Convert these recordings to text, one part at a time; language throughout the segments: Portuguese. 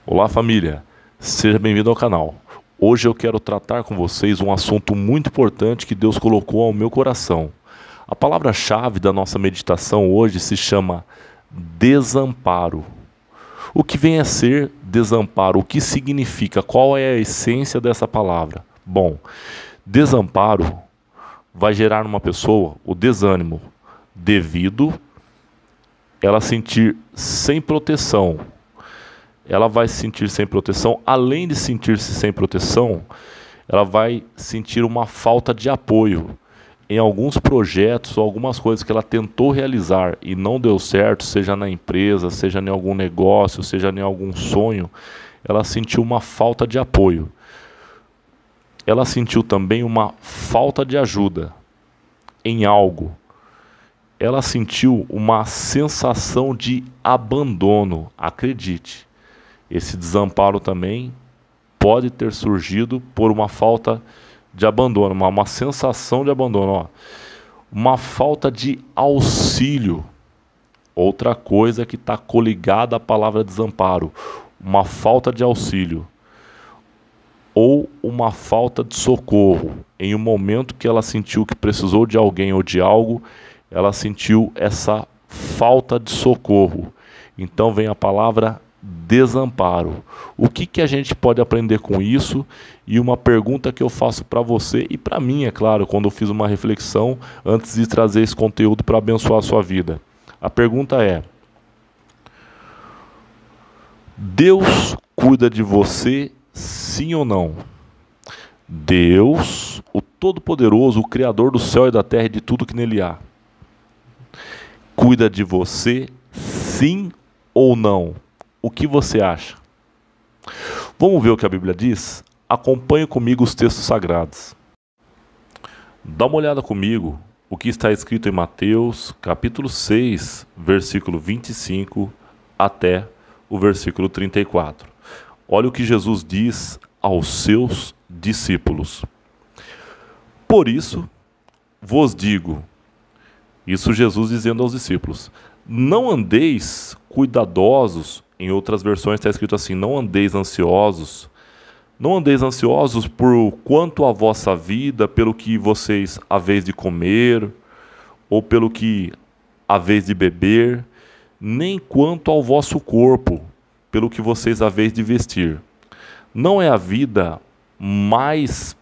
Olá família, seja bem-vindo ao canal. Hoje eu quero tratar com vocês um assunto muito importante que Deus colocou ao meu coração. A palavra-chave da nossa meditação hoje se chama desamparo. O que vem a ser desamparo? O que significa? Qual é a essência dessa palavra? Bom, desamparo vai gerar numa pessoa o desânimo devido ela sentir sem proteção. Ela vai se sentir sem proteção, além de sentir-se sem proteção, ela vai sentir uma falta de apoio em alguns projetos ou algumas coisas que ela tentou realizar e não deu certo, seja na empresa, seja em algum negócio, seja em algum sonho, ela sentiu uma falta de apoio. Ela sentiu também uma falta de ajuda em algo. Ela sentiu uma sensação de abandono, acredite. Esse desamparo também pode ter surgido por uma falta de abandono, uma sensação de abandono. Ó. Uma falta de auxílio. Outra coisa que está coligada à palavra desamparo. Uma falta de auxílio. Ou uma falta de socorro. Em um momento que ela sentiu que precisou de alguém ou de algo, ela sentiu essa falta de socorro. Então vem a palavra desamparo. O que a gente pode aprender com isso? E uma pergunta que eu faço para você e para mim, é claro, quando eu fiz uma reflexão antes de trazer esse conteúdo para abençoar a sua vida. A pergunta é: Deus cuida de você, sim ou não? Deus, o Todo-Poderoso, o Criador do céu e da terra e de tudo que nele há, cuida de você, sim ou não? O que você acha? Vamos ver o que a Bíblia diz? Acompanhe comigo os textos sagrados. Dá uma olhada comigo o que está escrito em Mateus, capítulo 6, versículo 25 até o versículo 34. Olha o que Jesus diz aos seus discípulos. Por isso vos digo, isso Jesus dizendo aos discípulos, não andeis cuidadosos. Em outras versões está escrito assim, não andeis ansiosos. Não andeis ansiosos por quanto a vossa vida, pelo que vocês haveis de comer, ou pelo que haveis de beber, nem quanto ao vosso corpo, pelo que vocês haveis de vestir. Não é a vida mais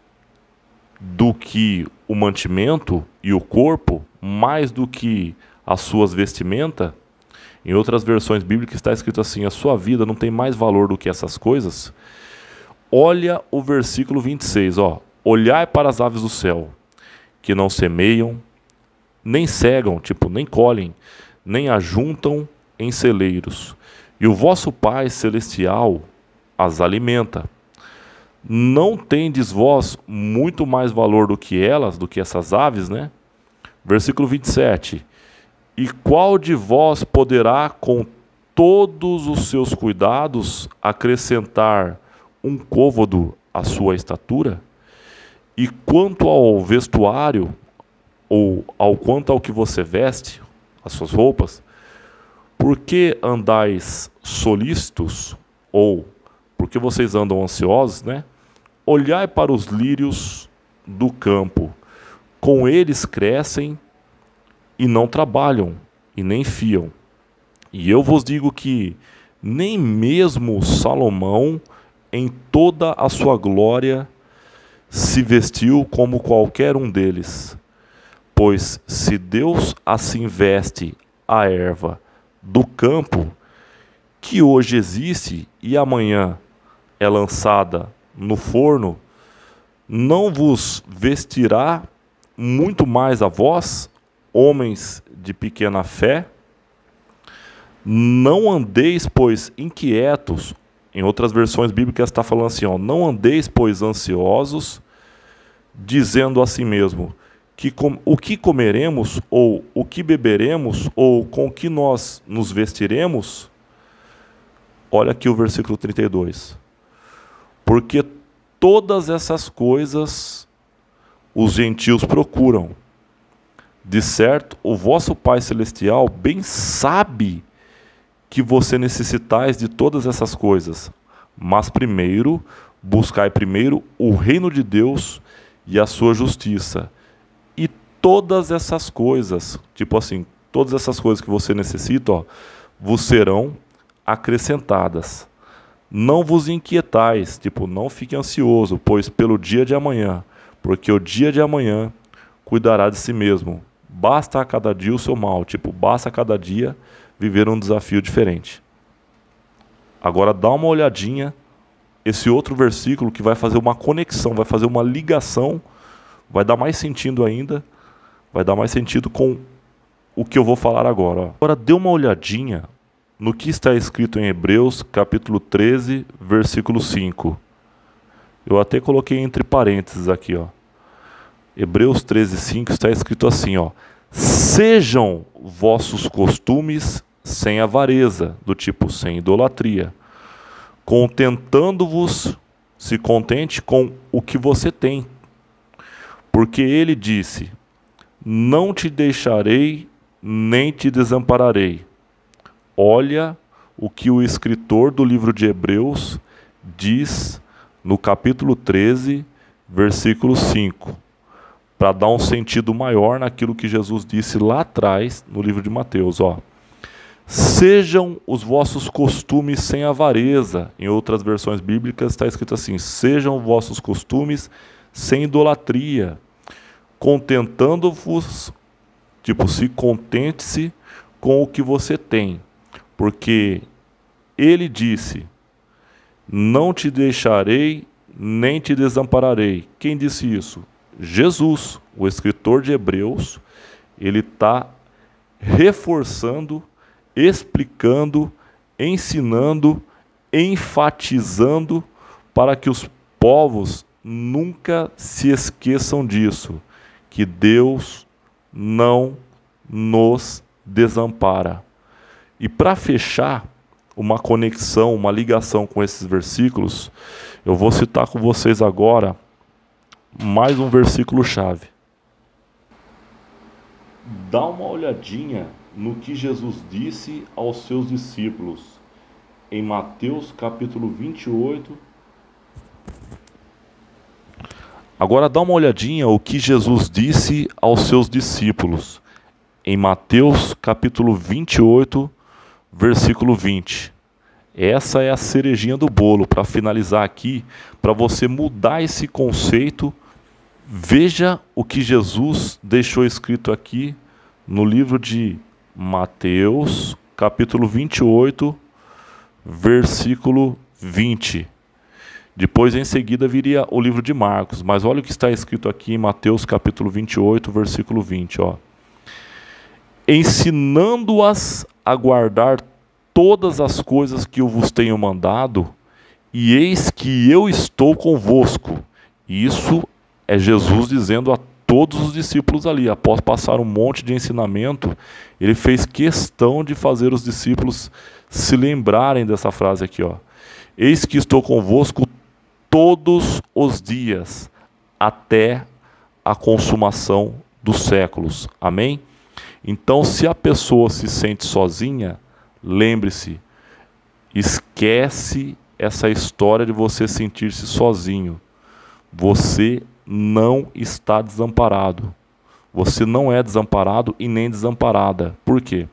do que o mantimento e o corpo, mais do que as suas vestimentas? Em outras versões bíblicas está escrito assim, a sua vida não tem mais valor do que essas coisas? Olha o versículo 26, ó. Olhai para as aves do céu, que não semeiam, nem cegam, nem colhem, nem ajuntam em celeiros, e o vosso Pai Celestial as alimenta. Não tendes vós muito mais valor do que elas, do que essas aves, né? Versículo 27. E qual de vós poderá, com todos os seus cuidados, acrescentar um côvado à sua estatura? E quanto ao vestuário, ou quanto ao que você veste, as suas roupas, por que andais solícitos, ou por que vocês andam ansiosos, né? Olhai para os lírios do campo, com eles crescem e não trabalham, e nem fiam. E eu vos digo que nem mesmo Salomão, em toda a sua glória, se vestiu como qualquer um deles. Pois se Deus assim veste a erva do campo, que hoje existe e amanhã é lançada no forno, não vos vestirá muito mais a vós, homens de pequena fé? Não andeis, pois, inquietos. Em outras versões bíblicas está falando assim, ó, não andeis, pois, ansiosos, dizendo a si mesmo, o que comeremos, ou o que beberemos, ou com que nós nos vestiremos? Olha aqui o versículo 32. Porque todas essas coisas os gentios procuram. De certo, o vosso Pai Celestial bem sabe que você necessitais de todas essas coisas. Mas primeiro, buscai primeiro o reino de Deus e a sua justiça. E todas essas coisas, tipo assim, todas essas coisas que você necessita, ó, vos serão acrescentadas. Não vos inquietais, tipo, não fique ansioso, pois pelo dia de amanhã, porque o dia de amanhã cuidará de si mesmo. Basta a cada dia o seu mal, tipo, basta a cada dia viver um desafio diferente. Agora dá uma olhadinha, esse outro versículo que vai fazer uma conexão, vai fazer uma ligação, vai dar mais sentido ainda, vai dar mais sentido com o que eu vou falar agora. Ó. Agora dê uma olhadinha no que está escrito em Hebreus, capítulo 13, versículo 5. Eu até coloquei entre parênteses aqui, ó. Hebreus 13, 5 está escrito assim, ó. Sejam vossos costumes sem avareza, do tipo sem idolatria, contentando-vos, se contente com o que você tem. Porque ele disse, não te deixarei, nem te desampararei. Olha o que o escritor do livro de Hebreus diz no capítulo 13, versículo 5, para dar um sentido maior naquilo que Jesus disse lá atrás no livro de Mateus. Ó. Sejam os vossos costumes sem avareza. Em outras versões bíblicas está escrito assim, sejam vossos costumes sem idolatria, contentando-vos, tipo, se contente-se com o que você tem. Porque ele disse, não te deixarei, nem te desampararei. Quem disse isso? Jesus, o escritor de Hebreus, ele está reforçando, explicando, ensinando, enfatizando para que os povos nunca se esqueçam disso, que Deus não nos desampara. E para fechar uma conexão, uma ligação com esses versículos, eu vou citar com vocês agora mais um versículo-chave. Dá uma olhadinha no que Jesus disse aos seus discípulos em Mateus capítulo 28. Agora dá uma olhadinha o que Jesus disse aos seus discípulos em Mateus capítulo 28, versículo 20. Essa é a cerejinha do bolo, para finalizar aqui, para você mudar esse conceito. Veja o que Jesus deixou escrito aqui no livro de Mateus, capítulo 28, versículo 20. Depois, em seguida, viria o livro de Marcos. Mas olha o que está escrito aqui em Mateus, capítulo 28, versículo 20. Ó. Ensinando-as a guardar todas as coisas que eu vos tenho mandado, e eis que eu estou convosco. E isso é Jesus dizendo a todos os discípulos ali. Após passar um monte de ensinamento, ele fez questão de fazer os discípulos se lembrarem dessa frase aqui. Ó. Eis que estou convosco todos os dias, até a consumação dos séculos. Amém? Então, se a pessoa se sente sozinha, lembre-se, esquece essa história de você sentir-se sozinho. Você não está desamparado. Você não é desamparado e nem desamparada. Por quê?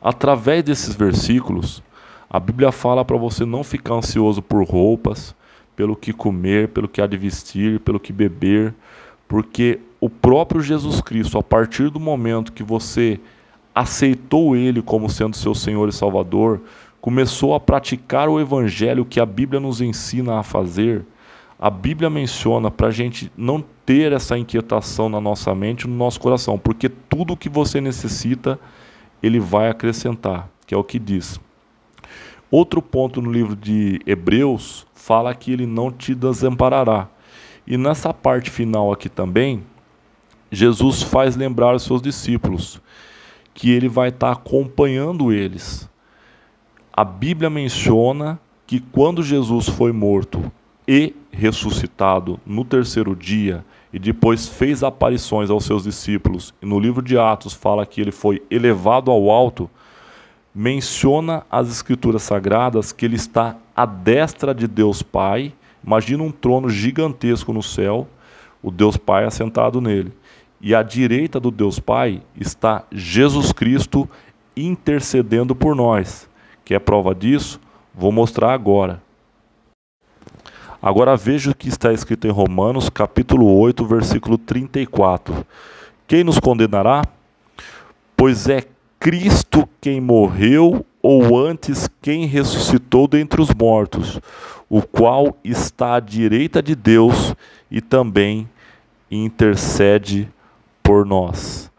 Através desses versículos, a Bíblia fala para você não ficar ansioso por roupas, pelo que comer, pelo que há de vestir, pelo que beber, porque o próprio Jesus Cristo, a partir do momento que você aceitou Ele como sendo seu Senhor e Salvador, começou a praticar o Evangelho que a Bíblia nos ensina a fazer, a Bíblia menciona para a gente não ter essa inquietação na nossa mente e no nosso coração, porque tudo o que você necessita, Ele vai acrescentar, que é o que diz. Outro ponto no livro de Hebreus fala que Ele não te desamparará. E nessa parte final aqui também, Jesus faz lembrar os seus discípulos que Ele vai estar acompanhando eles. A Bíblia menciona que quando Jesus foi morto e ressuscitado no terceiro dia, e depois fez aparições aos seus discípulos, e no livro de Atos fala que Ele foi elevado ao alto, menciona as Escrituras Sagradas que ele está à destra de Deus Pai. Imagina um trono gigantesco no céu, o Deus Pai assentado nele. E à direita do Deus Pai está Jesus Cristo intercedendo por nós. Quer prova disso? Vou mostrar agora. Agora veja o que está escrito em Romanos, capítulo 8, versículo 34. Quem nos condenará? Pois é Cristo quem morreu, ou antes quem ressuscitou dentre os mortos, o qual está à direita de Deus e também intercede por nós.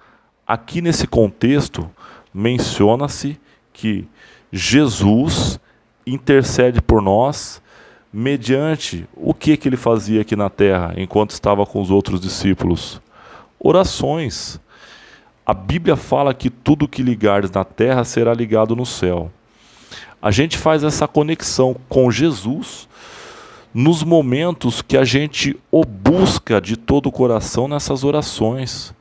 Aqui nesse contexto, menciona-se que Jesus intercede por nós mediante o que ele fazia aqui na terra, enquanto estava com os outros discípulos? Orações. A Bíblia fala que tudo que ligares na terra será ligado no céu. A gente faz essa conexão com Jesus nos momentos que a gente o busca de todo o coração nessas orações.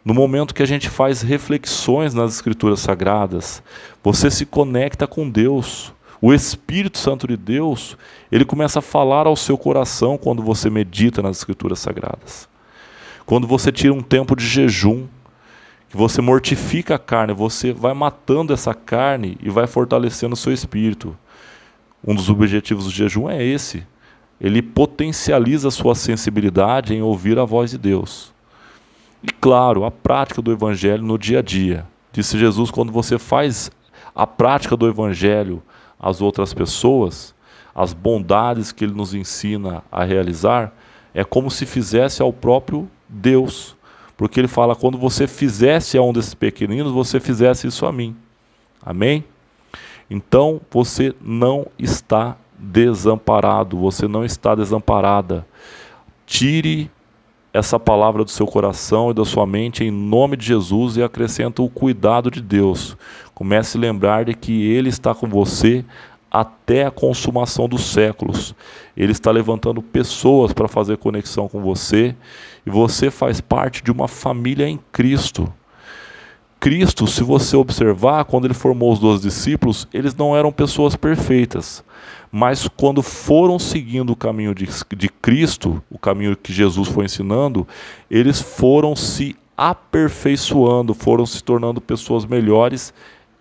No momento que a gente faz reflexões nas Escrituras Sagradas, você se conecta com Deus. O Espírito Santo de Deus, ele começa a falar ao seu coração quando você medita nas Escrituras Sagradas. Quando você tira um tempo de jejum, que você mortifica a carne, você vai matando essa carne e vai fortalecendo o seu espírito. Um dos objetivos do jejum é esse. Ele potencializa a sua sensibilidade em ouvir a voz de Deus. E claro, a prática do Evangelho no dia a dia. Disse Jesus, quando você faz a prática do Evangelho às outras pessoas, as bondades que ele nos ensina a realizar, é como se fizesse ao próprio Deus. Porque ele fala, quando você fizesse a um desses pequeninos, você fizesse isso a mim. Amém? Então, você não está desamparado, você não está desamparada. Tire essa palavra do seu coração e da sua mente em nome de Jesus e acrescenta o cuidado de Deus. Comece a lembrar de que Ele está com você até a consumação dos séculos. Ele está levantando pessoas para fazer conexão com você e você faz parte de uma família em Cristo. Cristo, se você observar, quando ele formou os 12 discípulos, eles não eram pessoas perfeitas, mas quando foram seguindo o caminho de Cristo, o caminho que Jesus foi ensinando, eles foram se aperfeiçoando, foram se tornando pessoas melhores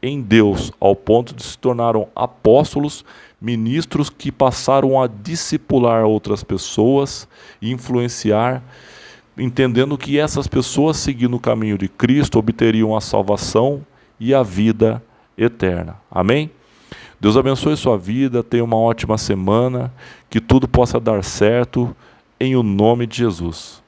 em Deus, ao ponto de se tornaram apóstolos, ministros que passaram a discipular outras pessoas e influenciar, entendendo que essas pessoas, seguindo o caminho de Cristo, obteriam a salvação e a vida eterna. Amém? Deus abençoe sua vida, tenha uma ótima semana, que tudo possa dar certo, em o nome de Jesus.